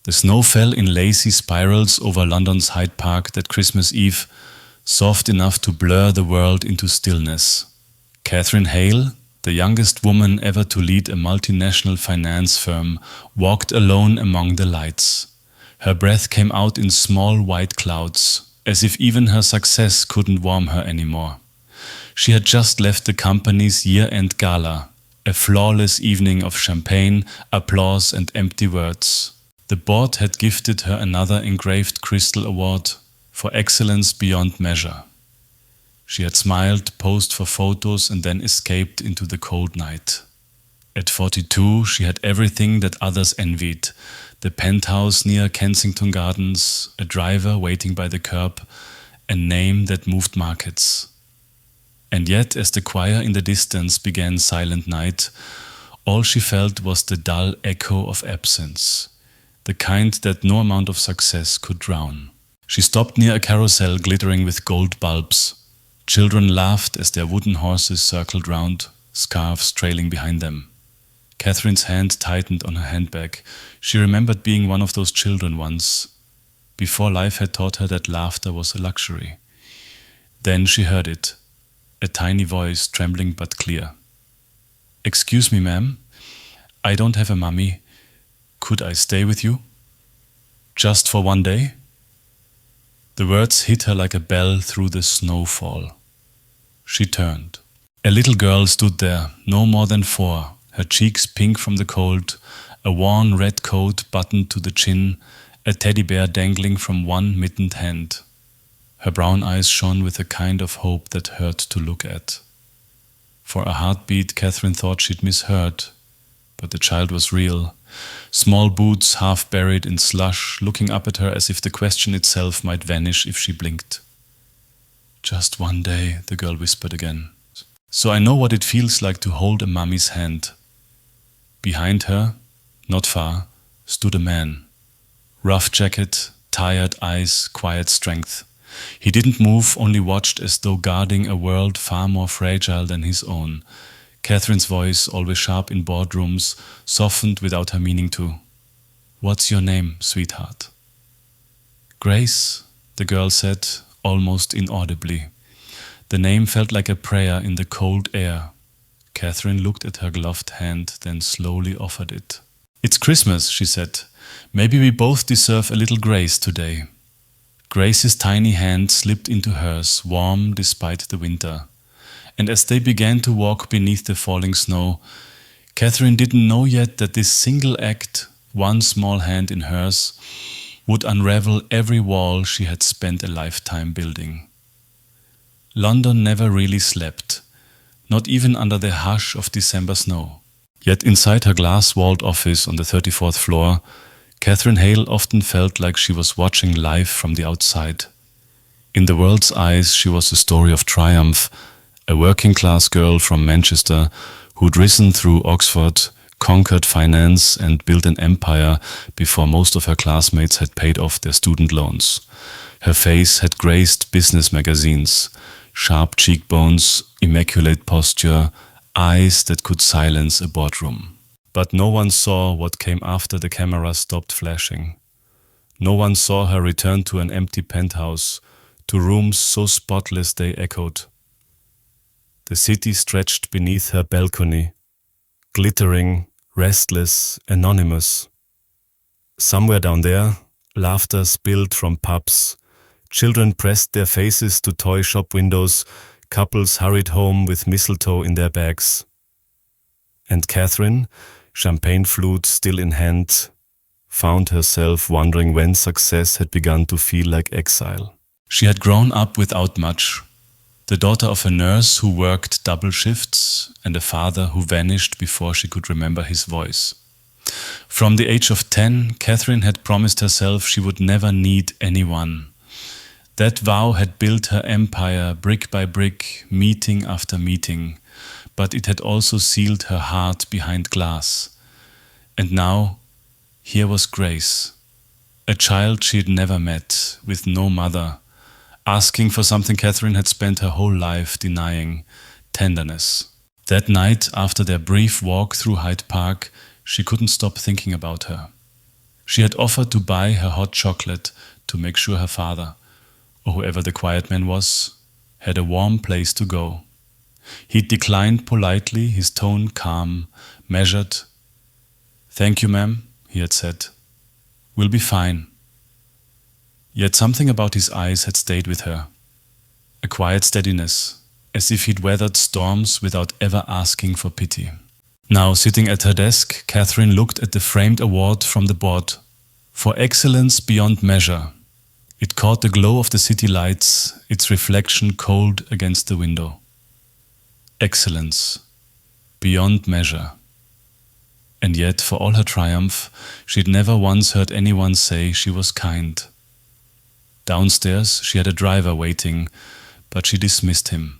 The snow fell in lacy spirals over London's Hyde Park that Christmas Eve, soft enough to blur the world into stillness. Catherine Hale, the youngest woman ever to lead a multinational finance firm, walked alone among the lights. Her breath came out in small white clouds, as if even her success couldn't warm her anymore. She had just left the company's year-end gala, a flawless evening of champagne, applause and empty words. The board had gifted her another engraved crystal award for excellence beyond measure. She had smiled, posed for photos and then escaped into the cold night. At 42, she had everything that others envied: the penthouse near Kensington Gardens, a driver waiting by the curb, a name that moved markets. And yet, as the choir in the distance began Silent Night, all she felt was the dull echo of absence, the kind that no amount of success could drown. She stopped near a carousel glittering with gold bulbs. Children laughed as their wooden horses circled round, scarves trailing behind them. Catherine's hand tightened on her handbag. She remembered being one of those children once, before life had taught her that laughter was a luxury. Then she heard it, a tiny voice, trembling but clear. "Excuse me, ma'am. I don't have a mummy. Could I stay with you? Just for one day?" The words hit her like a bell through the snowfall. She turned. A little girl stood there, no more than 4, her cheeks pink from the cold, a worn red coat buttoned to the chin, a teddy bear dangling from one mittened hand. Her brown eyes shone with a kind of hope that hurt to look at. For a heartbeat, Catherine thought she'd misheard, but the child was real. Small boots half buried in slush, looking up at her as if the question itself might vanish if she blinked. "Just one day," the girl whispered again. "So I know what it feels like to hold a mummy's hand." Behind her, not far, stood a man. Rough jacket, tired eyes, quiet strength. He didn't move, only watched as though guarding a world far more fragile than his own. Catherine's voice, always sharp in boardrooms, softened without her meaning to. "What's your name, sweetheart?" "Grace," the girl said, almost inaudibly. The name felt like a prayer in the cold air. Catherine looked at her gloved hand, then slowly offered it. "It's Christmas," she said. "Maybe we both deserve a little grace today." Grace's tiny hand slipped into hers, warm despite the winter. And as they began to walk beneath the falling snow, Catherine didn't know yet that this single act, one small hand in hers, would unravel every wall she had spent a lifetime building. London never really slept, not even under the hush of December snow. Yet inside her glass-walled office on the 34th floor, Catherine Hale often felt like she was watching life from the outside. In the world's eyes, she was a story of triumph, a working-class girl from Manchester who'd risen through Oxford, conquered finance and built an empire before most of her classmates had paid off their student loans. Her face had graced business magazines, sharp cheekbones, immaculate posture, eyes that could silence a boardroom. But no one saw what came after the camera stopped flashing. No one saw her return to an empty penthouse, to rooms so spotless they echoed. The city stretched beneath her balcony, glittering, restless, anonymous. Somewhere down there, laughter spilled from pubs. Children pressed their faces to toy shop windows. Couples hurried home with mistletoe in their bags. And Catherine, champagne flute still in hand, found herself wondering when success had begun to feel like exile. She had grown up without much. The daughter of a nurse who worked double shifts and a father who vanished before she could remember his voice. From the age of 10, Catherine had promised herself she would never need anyone. That vow had built her empire brick by brick, meeting after meeting, but it had also sealed her heart behind glass. And now, here was Grace, a child she had never met, with no mother, asking for something Catherine had spent her whole life denying: tenderness. That night, after their brief walk through Hyde Park, she couldn't stop thinking about her. She had offered to buy her hot chocolate to make sure her father, or whoever the quiet man was, had a warm place to go. He declined politely, his tone calm, measured. "Thank you, ma'am," he had said. "We'll be fine." Yet something about his eyes had stayed with her. A quiet steadiness, as if he'd weathered storms without ever asking for pity. Now, sitting at her desk, Catherine looked at the framed award from the board. For excellence beyond measure. It caught the glow of the city lights, its reflection cold against the window. Excellence. Beyond measure. And yet, for all her triumph, she'd never once heard anyone say she was kind. Downstairs, she had a driver waiting, but she dismissed him.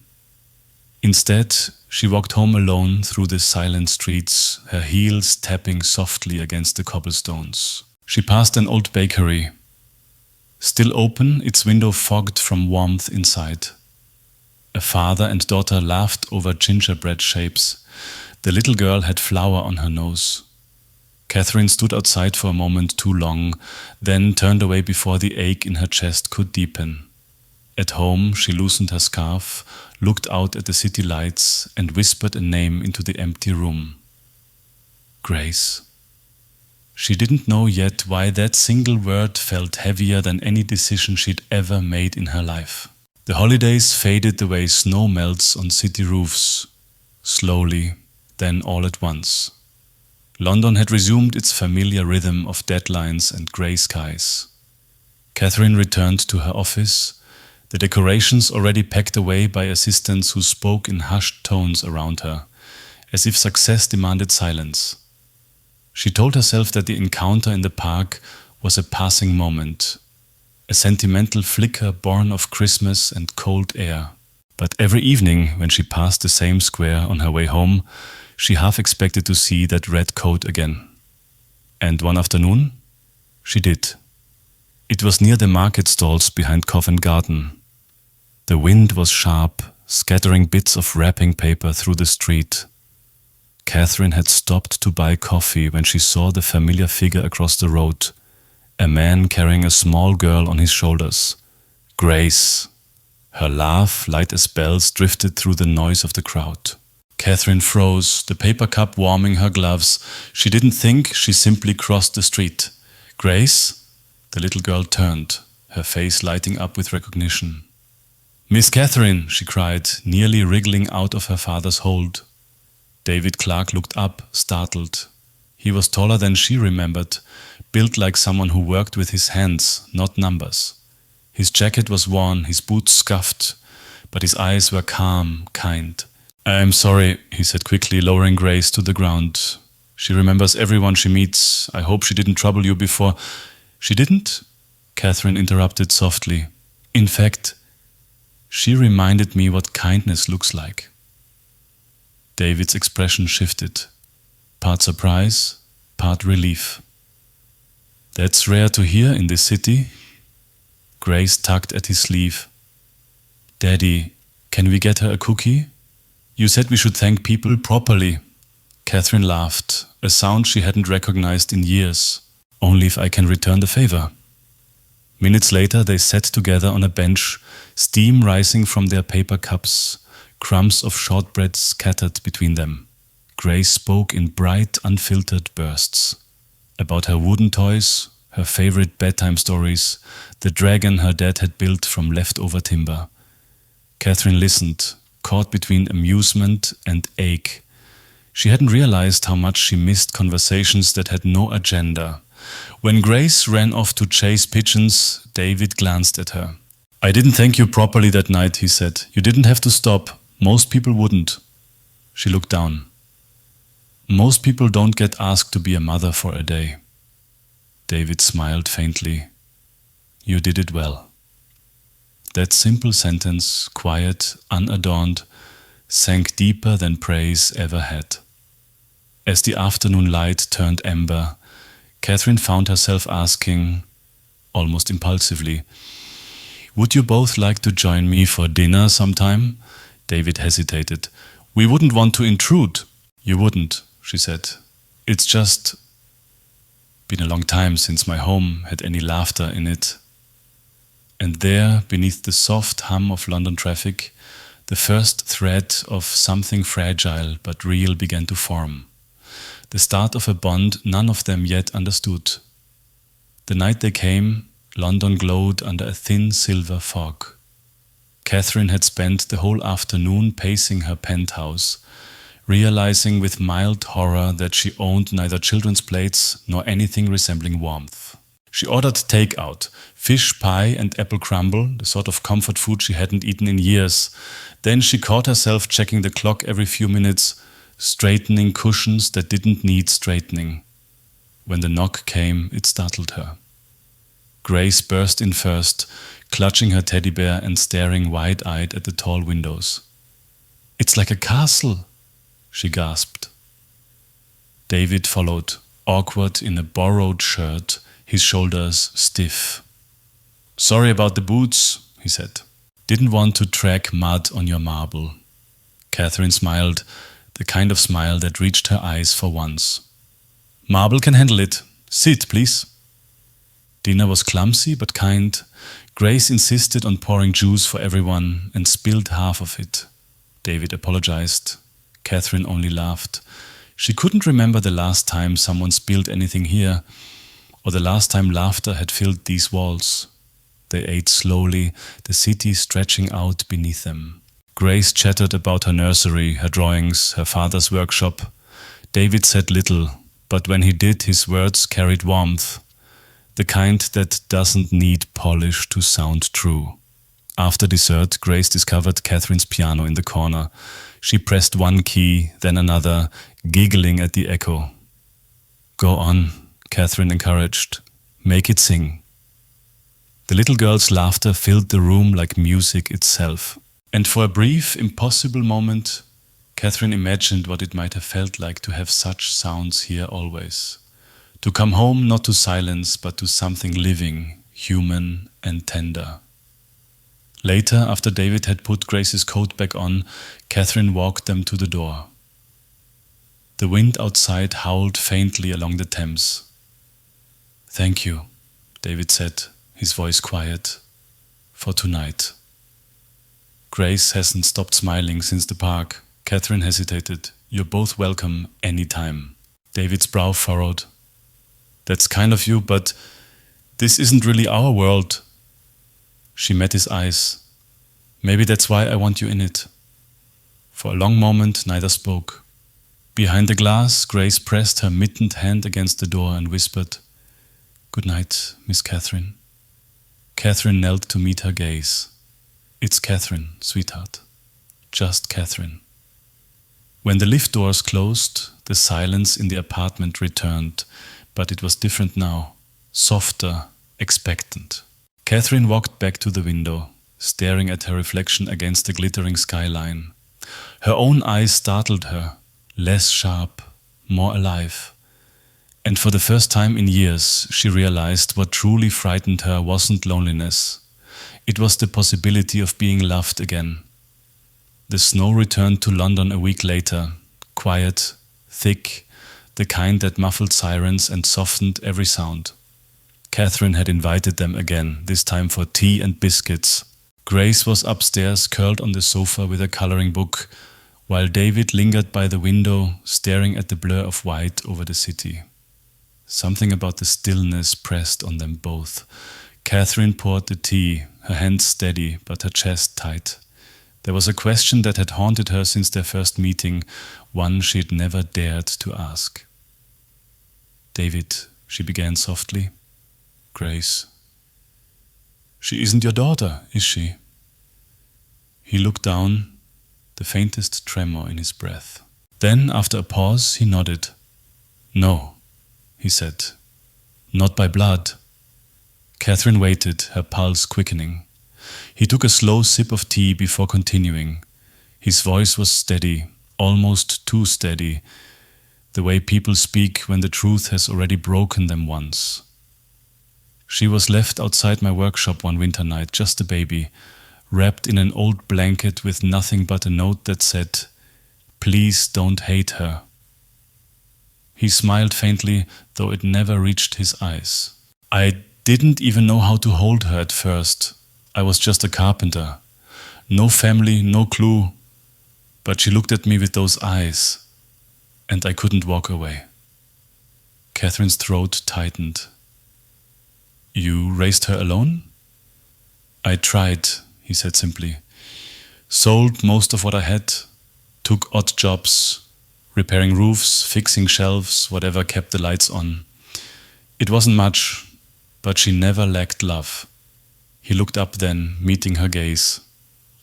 Instead, she walked home alone through the silent streets, her heels tapping softly against the cobblestones. She passed an old bakery. Still open, its window fogged from warmth inside. A father and daughter laughed over gingerbread shapes. The little girl had flour on her nose. Catherine stood outside for a moment too long, then turned away before the ache in her chest could deepen. At home, she loosened her scarf, looked out at the city lights, and whispered a name into the empty room. Grace. She didn't know yet why that single word felt heavier than any decision she'd ever made in her life. The holidays faded the way snow melts on city roofs, slowly, then all at once. London had resumed its familiar rhythm of deadlines and grey skies. Catherine returned to her office, the decorations already packed away by assistants who spoke in hushed tones around her, as if success demanded silence. She told herself that the encounter in the park was a passing moment, a sentimental flicker born of Christmas and cold air. But every evening, when she passed the same square on her way home, she half expected to see that red coat again. And one afternoon, she did. It was near the market stalls behind Covent Garden. The wind was sharp, scattering bits of wrapping paper through the street. Catherine had stopped to buy coffee when she saw the familiar figure across the road, a man carrying a small girl on his shoulders. Grace. Her laugh, light as bells, drifted through the noise of the crowd. Catherine froze, the paper cup warming her gloves. She didn't think, she simply crossed the street. Grace? The little girl turned, her face lighting up with recognition. "Miss Catherine," she cried, nearly wriggling out of her father's hold. David Clark looked up, startled. He was taller than she remembered, built like someone who worked with his hands, not numbers. His jacket was worn, his boots scuffed, but his eyes were calm, kind. "I'm sorry," he said quickly, lowering Grace to the ground. "She remembers everyone she meets. I hope she didn't trouble you before." "She didn't?" Catherine interrupted softly. "In fact, she reminded me what kindness looks like." David's expression shifted, part surprise, part relief. "That's rare to hear in this city." Grace tugged at his sleeve. "Daddy, can we get her a cookie? You said we should thank people properly." Catherine laughed, a sound she hadn't recognized in years. "Only if I can return the favor." Minutes later, they sat together on a bench, steam rising from their paper cups, crumbs of shortbread scattered between them. Grace spoke in bright, unfiltered bursts. About her wooden toys, her favorite bedtime stories, the dragon her dad had built from leftover timber. Catherine listened, caught between amusement and ache. She hadn't realized how much she missed conversations that had no agenda. When Grace ran off to chase pigeons, David glanced at her. "I didn't thank you properly that night," he said. "You didn't have to stop. Most people wouldn't." She looked down. "Most people don't get asked to be a mother for a day." David smiled faintly. "You did it well." That simple sentence, quiet, unadorned, sank deeper than praise ever had. As the afternoon light turned amber, Catherine found herself asking, almost impulsively, "Would you both like to join me for dinner sometime?" David hesitated. "We wouldn't want to intrude." "You wouldn't," she said. "It's just..." Been a long time since my home had any laughter in it. And there, beneath the soft hum of London traffic, the first thread of something fragile but real began to form. The start of a bond none of them yet understood. The night they came, London glowed under a thin silver fog. Catherine had spent the whole afternoon pacing her penthouse, realizing with mild horror that she owned neither children's plates nor anything resembling warmth. She ordered takeout, fish pie and apple crumble, the sort of comfort food she hadn't eaten in years. Then she caught herself checking the clock every few minutes, straightening cushions that didn't need straightening. When the knock came, it startled her. Grace burst in first, clutching her teddy bear and staring wide-eyed at the tall windows. "It's like a castle," she gasped. David followed, awkward in a borrowed shirt, his shoulders stiff. "Sorry about the boots," he said. "Didn't want to track mud on your marble." Catherine smiled, the kind of smile that reached her eyes for once. "Marble can handle it. Sit, please." Dinner was clumsy but kind. Grace insisted on pouring juice for everyone and spilled half of it. David apologized. Catherine only laughed. She couldn't remember the last time someone spilled anything here, or the last time laughter had filled these walls. They ate slowly, the city stretching out beneath them. Grace chattered about her nursery, her drawings, her father's workshop. David said little, but when he did, his words carried warmth, the kind that doesn't need polish to sound true. After dessert, Grace discovered Catherine's piano in the corner. She pressed one key, then another, giggling at the echo. "Go on," Catherine encouraged. "Make it sing." The little girl's laughter filled the room like music itself. And for a brief, impossible moment, Catherine imagined what it might have felt like to have such sounds here always. To come home not to silence, but to something living, human and tender. Later, after David had put Grace's coat back on, Catherine walked them to the door. The wind outside howled faintly along the Thames. "Thank you," David said, his voice quiet, "for tonight." Grace hasn't stopped smiling since the park. Catherine hesitated. "You're both welcome anytime." David's brow furrowed. "That's kind of you, but this isn't really our world." She met his eyes. "Maybe that's why I want you in it." For a long moment, neither spoke. Behind the glass, Grace pressed her mittened hand against the door and whispered, "Good night, Miss Catherine." Catherine knelt to meet her gaze. "It's Catherine, sweetheart. Just Catherine." When the lift doors closed, the silence in the apartment returned, but it was different now, softer, expectant. Catherine walked back to the window, staring at her reflection against the glittering skyline. Her own eyes startled her, less sharp, more alive. And for the first time in years, she realized what truly frightened her wasn't loneliness. It was the possibility of being loved again. The snow returned to London a week later, quiet, thick, the kind that muffled sirens and softened every sound. Catherine had invited them again, this time for tea and biscuits. Grace was upstairs, curled on the sofa with a coloring book, while David lingered by the window, staring at the blur of white over the city. Something about the stillness pressed on them both. Catherine poured the tea, her hands steady but her chest tight. There was a question that had haunted her since their first meeting, one she'd never dared to ask. "David," she began softly. "Grace." "She isn't your daughter, is she?" He looked down, the faintest tremor in his breath. Then, after a pause, he nodded. "No," he said. "Not by blood." Catherine waited, her pulse quickening. He took a slow sip of tea before continuing. His voice was steady, almost too steady, the way people speak when the truth has already broken them once. "She was left outside my workshop one winter night, just a baby, wrapped in an old blanket with nothing but a note that said, 'Please don't hate her.'" He smiled faintly, though it never reached his eyes. I didn't even know how to hold her at first. I was just a carpenter. No family, no clue. But she looked at me with those eyes, and I couldn't walk away. Catherine's throat tightened. You raised her alone? I tried, he said simply. Sold most of what I had, took odd jobs, repairing roofs, fixing shelves, whatever kept the lights on. It wasn't much, but she never lacked love. He looked up then, meeting her gaze.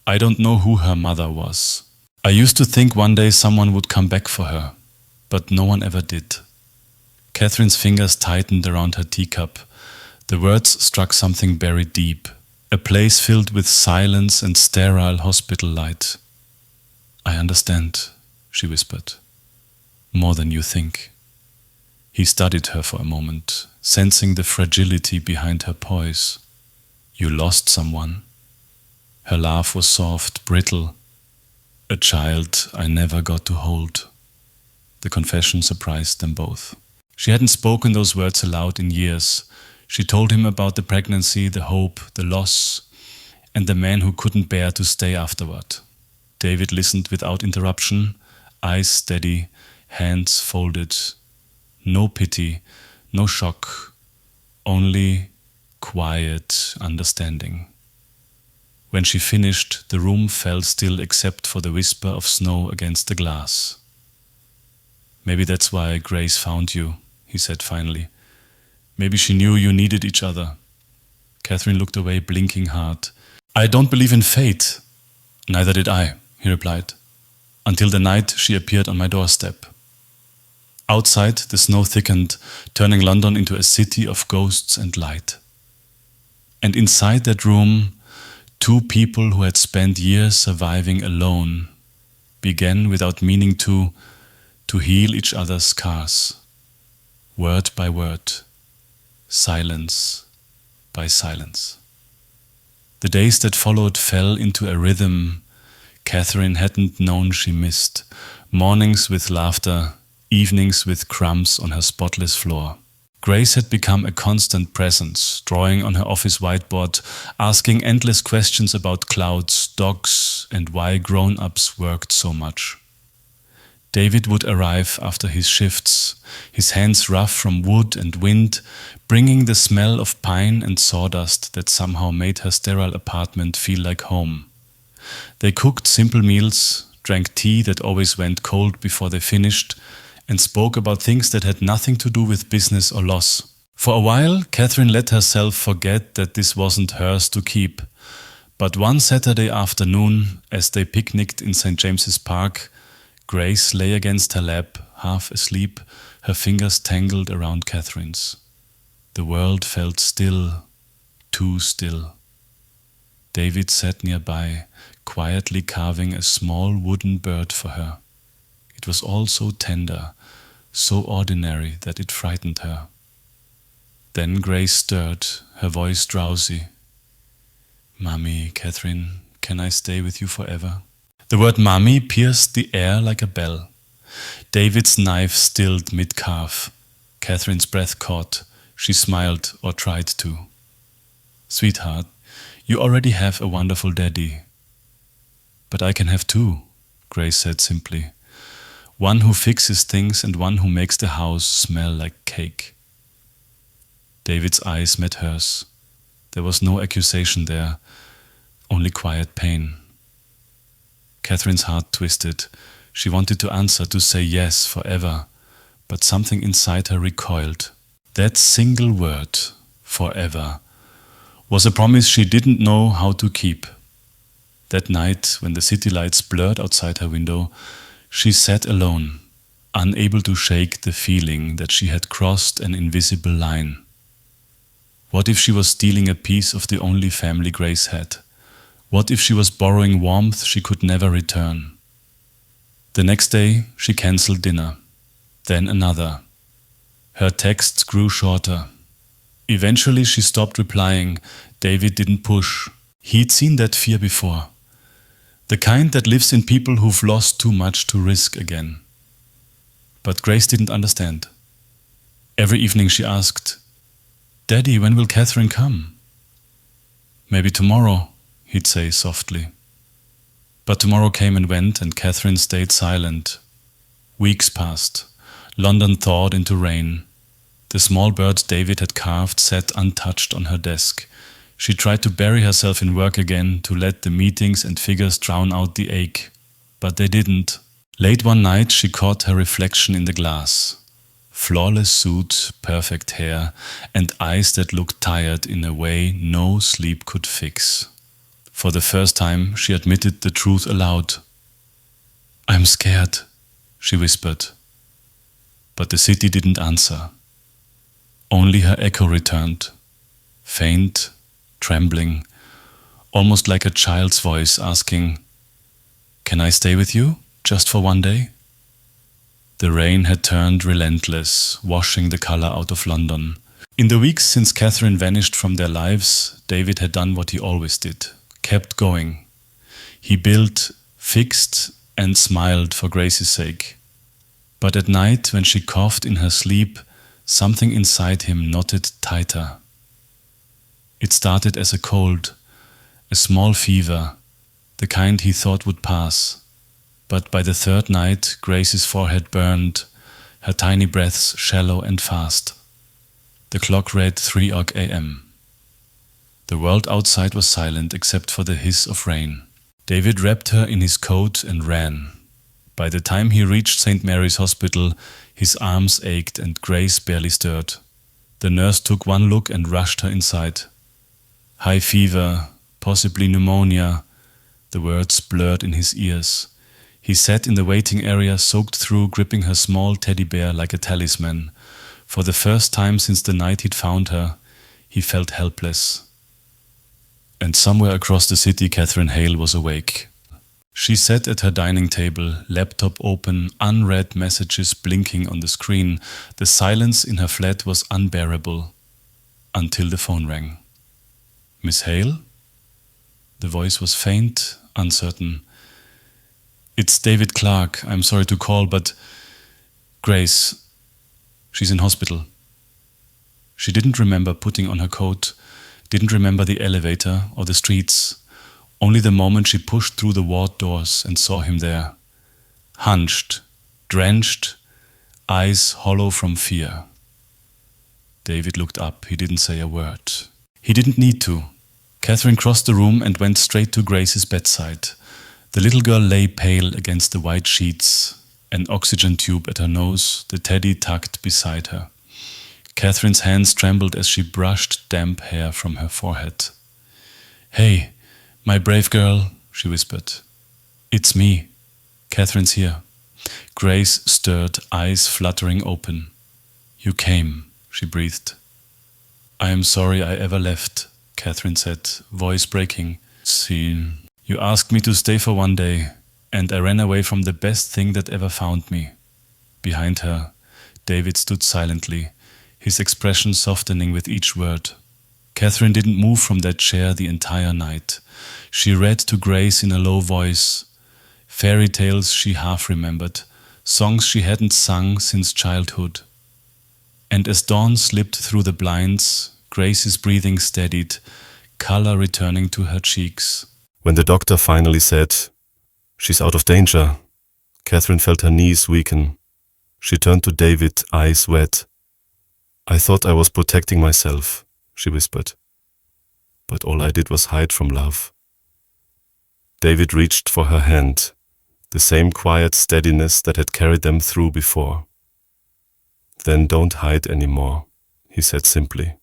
I don't know who her mother was. I used to think one day someone would come back for her, but no one ever did. Catherine's fingers tightened around her teacup. The words struck something buried deep, a place filled with silence and sterile hospital light. I understand, she whispered. More than you think. He studied her for a moment, sensing the fragility behind her poise. You lost someone. Her laugh was soft, brittle. A child I never got to hold. The confession surprised them both. She hadn't spoken those words aloud in years. She told him about the pregnancy, the hope, the loss, and the man who couldn't bear to stay afterward. David listened without interruption, eyes steady, hands folded. No pity, no shock, only quiet understanding. When she finished, the room fell still except for the whisper of snow against the glass. Maybe that's why Grace found you, he said finally. Maybe she knew you needed each other. Catherine looked away, blinking hard. I don't believe in fate. Neither did I, he replied, until the night she appeared on my doorstep. Outside, the snow thickened, turning London into a city of ghosts and light. And inside that room, two people who had spent years surviving alone began, without meaning to heal each other's scars, word by word, silence by silence. The days that followed fell into a rhythm Catherine hadn't known she missed, mornings with laughter, evenings with crumbs on her spotless floor. Grace had become a constant presence, drawing on her office whiteboard, asking endless questions about clouds, dogs, and why grown-ups worked so much. David would arrive after his shifts, his hands rough from wood and wind, bringing the smell of pine and sawdust that somehow made her sterile apartment feel like home. They cooked simple meals, drank tea that always went cold before they finished, and spoke about things that had nothing to do with business or loss. For a while, Catherine let herself forget that this wasn't hers to keep. But one Saturday afternoon, as they picnicked in St. James's Park, Grace lay against her lap, half asleep, her fingers tangled around Catherine's. The world felt still, too still. David sat nearby, quietly carving a small wooden bird for her. It was all so tender, so ordinary that it frightened her. Then Grace stirred, her voice drowsy. "Mommy, Catherine, can I stay with you forever?" The word "mommy" pierced the air like a bell. David's knife stilled mid-carve. Catherine's breath caught. She smiled, or tried to. "Sweetheart, you already have a wonderful daddy." "But I can have two," Grace said simply. "One who fixes things and one who makes the house smell like cake." David's eyes met hers. There was no accusation there, only quiet pain. Catherine's heart twisted. She wanted to answer, to say yes forever, but something inside her recoiled. That single word, forever, was a promise she didn't know how to keep. That night, when the city lights blurred outside her window, she sat alone, unable to shake the feeling that she had crossed an invisible line. What if she was stealing a piece of the only family Grace had? What if she was borrowing warmth she could never return? The next day, she cancelled dinner. Then another. Her texts grew shorter. Eventually, she stopped replying. David didn't push. He'd seen that fear before. The kind that lives in people who've lost too much to risk again. But Grace didn't understand. Every evening she asked, "Daddy, when will Catherine come?" "Maybe tomorrow," he'd say softly. But tomorrow came and went, and Catherine stayed silent. Weeks passed. London thawed into rain. The small bird David had carved sat untouched on her desk. She tried to bury herself in work again, to let the meetings and figures drown out the ache. But they didn't. Late one night she caught her reflection in the glass. Flawless suit, perfect hair, and eyes that looked tired in a way no sleep could fix. For the first time she admitted the truth aloud. "I'm scared," she whispered. But the city didn't answer. Only her echo returned, faint, trembling, almost like a child's voice asking, "Can I stay with you, just for one day?" The rain had turned relentless, washing the color out of London. In the weeks since Catherine vanished from their lives, David had done what he always did, kept going. He built, fixed, and smiled for Grace's sake. But at night, when she coughed in her sleep, something inside him knotted tighter. It started as a cold, a small fever, the kind he thought would pass. But by the third night, Grace's forehead burned, her tiny breaths shallow and fast. The clock read 3 a.m. The world outside was silent except for the hiss of rain. David wrapped her in his coat and ran. By the time he reached St. Mary's Hospital, his arms ached and Grace barely stirred. The nurse took one look and rushed her inside. High fever, possibly pneumonia, the words blurred in his ears. He sat in the waiting area, soaked through, gripping her small teddy bear like a talisman. For the first time since the night he'd found her, he felt helpless. And somewhere across the city, Catherine Hale was awake. She sat at her dining table, laptop open, unread messages blinking on the screen. The silence in her flat was unbearable, until the phone rang. "Miss Hale?" The voice was faint, uncertain. "It's David Clark. I'm sorry to call, but Grace, she's in hospital." She didn't remember putting on her coat, didn't remember the elevator or the streets, only the moment she pushed through the ward doors and saw him there, hunched, drenched, eyes hollow from fear. David looked up. He didn't say a word. He didn't need to. Catherine crossed the room and went straight to Grace's bedside. The little girl lay pale against the white sheets, an oxygen tube at her nose, the teddy tucked beside her. Catherine's hands trembled as she brushed damp hair from her forehead. "Hey, my brave girl," she whispered. "It's me. Catherine's here." Grace stirred, eyes fluttering open. "You came," she breathed. "I am sorry I ever left," Catherine said, voice breaking. "See, you asked me to stay for one day, and I ran away from the best thing that ever found me." Behind her, David stood silently, his expression softening with each word. Catherine didn't move from that chair the entire night. She read to Grace in a low voice, fairy tales she half remembered, songs she hadn't sung since childhood. And as dawn slipped through the blinds, Grace's breathing steadied, color returning to her cheeks. When the doctor finally said, "She's out of danger," Catherine felt her knees weaken. She turned to David, eyes wet. "I thought I was protecting myself," she whispered. "But all I did was hide from love." David reached for her hand, the same quiet steadiness that had carried them through before. "Then don't hide anymore," he said simply.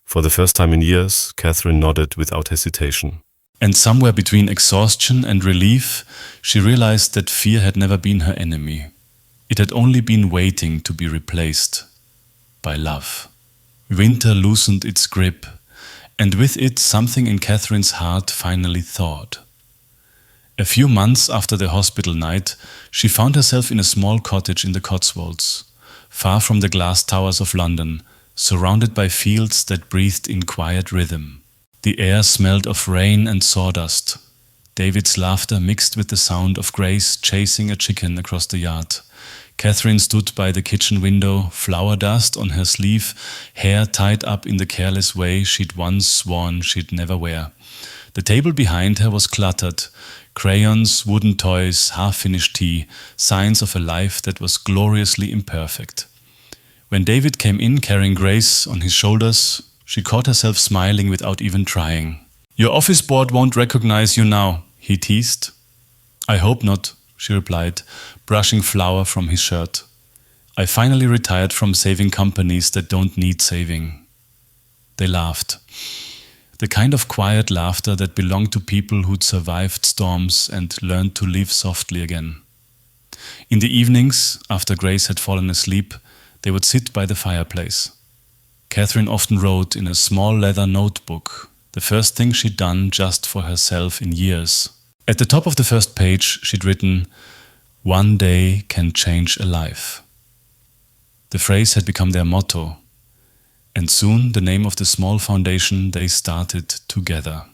For the first time in years, Catherine nodded without hesitation. And somewhere between exhaustion and relief, she realized that fear had never been her enemy. It had only been waiting to be replaced by love. Winter loosened its grip, and with it something in Catherine's heart finally thawed. A few months after the hospital night, she found herself in a small cottage in the Cotswolds, far from the glass towers of London, surrounded by fields that breathed in quiet rhythm. The air smelled of rain and sawdust. David's laughter mixed with the sound of Grace chasing a chicken across the yard. Catherine stood by the kitchen window, flour dust on her sleeve, hair tied up in the careless way she'd once sworn she'd never wear. The table behind her was cluttered. Crayons, wooden toys, half-finished tea, signs of a life that was gloriously imperfect. When David came in carrying Grace on his shoulders, she caught herself smiling without even trying. "Your office board won't recognize you now," he teased. "I hope not," she replied, brushing flour from his shirt. "I finally retired from saving companies that don't need saving." They laughed. The kind of quiet laughter that belonged to people who'd survived storms and learned to live softly again. In the evenings, after Grace had fallen asleep, they would sit by the fireplace. Catherine often wrote in a small leather notebook, the first thing she'd done just for herself in years. At the top of the first page, she'd written, "One day can change a life." The phrase had become their motto, and soon the name of the small foundation they started together.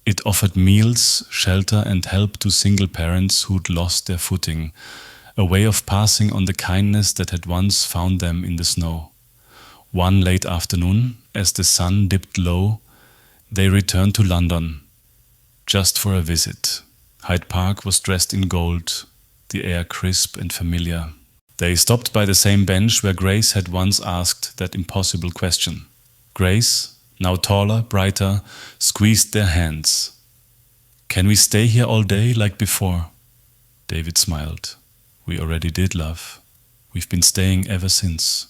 It offered meals, shelter and help to single parents who'd lost their footing, a way of passing on the kindness that had once found them in the snow. One late afternoon, as the sun dipped low, they returned to London, just for a visit. Hyde Park was dressed in gold, the air crisp and familiar. They stopped by the same bench where Grace had once asked that impossible question. Grace, now taller, brighter, squeezed their hands. "Can we stay here all day like before?" David smiled. "We already did, love. We've been staying ever since."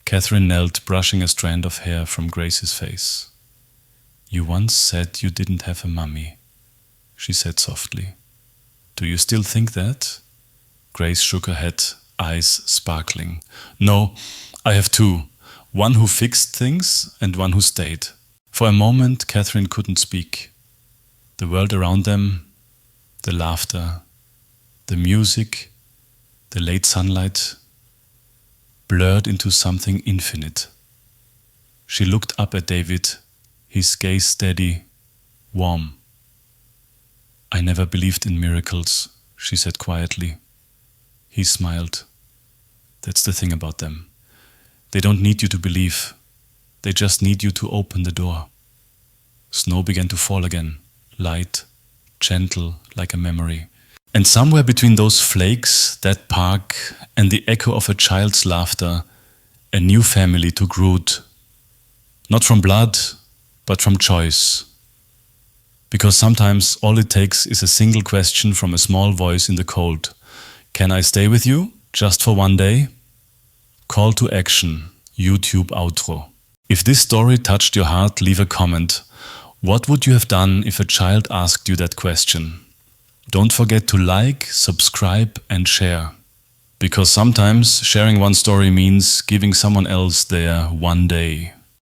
Catherine knelt, brushing a strand of hair from Grace's face. "You once said you didn't have a mummy," she said softly. "Do you still think that?" Grace shook her head, eyes sparkling. "No, I have two. One who fixed things and one who stayed." For a moment, Catherine couldn't speak. The world around them, the laughter, the music, the late sunlight, blurred into something infinite. She looked up at David, his gaze steady, warm. "I never believed in miracles," she said quietly. He smiled. "That's the thing about them. They don't need you to believe. They just need you to open the door." Snow began to fall again, light, gentle, like a memory. And somewhere between those flakes, that park, and the echo of a child's laughter, a new family took root. Not from blood, but from choice. Because sometimes all it takes is a single question from a small voice in the cold. "Can I stay with you? Just for one day?" Call to action, YouTube outro. If this story touched your heart, leave a comment. What would you have done if a child asked you that question? Don't forget to like, subscribe and share. Because sometimes sharing one story means giving someone else their one day.